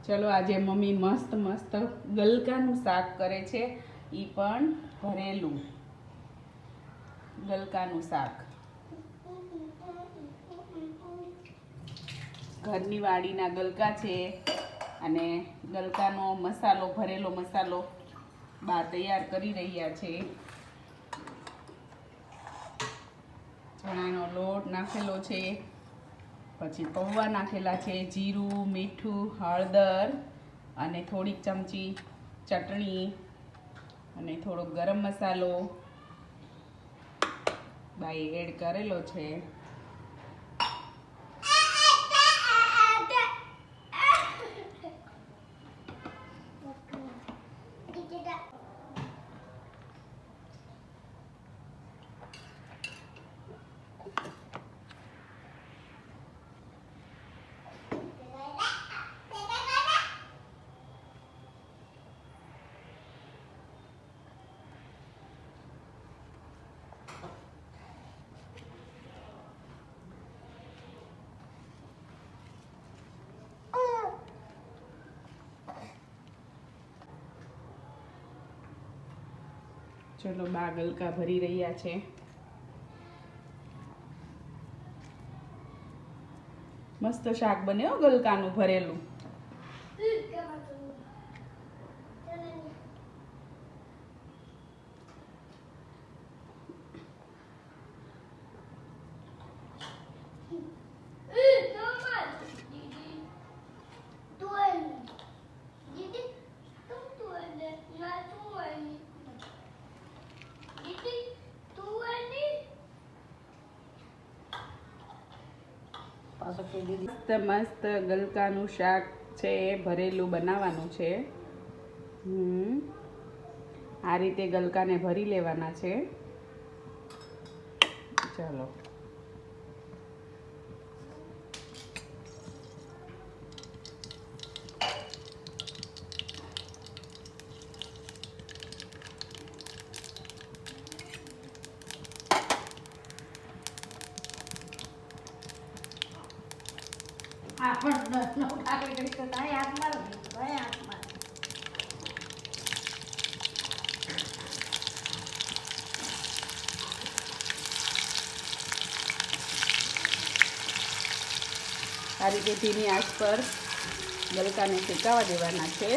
ચલો આજે મમ્મી મસ્ત મસ્ત ગલકાનું શાક કરે છે, ઈ પણ ભરેલું ગલકાનું શાક. ઘરની વાડીના ગલકા છે અને ગલકાનો મસાલો, ભરેલો મસાલો બા તૈયાર કરી રહ્યા છે. ચણાનો લોટ નાખેલો છે, પછી પૌવા નાખેલા છે, જીરું, મીઠું, હળદર અને થોડીક ચમચી ચટણી અને થોડોક ગરમ મસાલો બાએ એડ કરેલો છે. ચલો બા ગલકા ભરી રહ્યા છે. મસ્ત શાક બને હો ગલકાનું ભરેલું. મસ્ત મસ્ત ગલકાનું શાક છે, ભરેલું બનાવવાનું છે. આ રીતે ગલકાને ભરી લેવાના છે. ચાલો આ રીતે ધીમી આંચ પર ગલકાને શેકાવા દેવાના છે.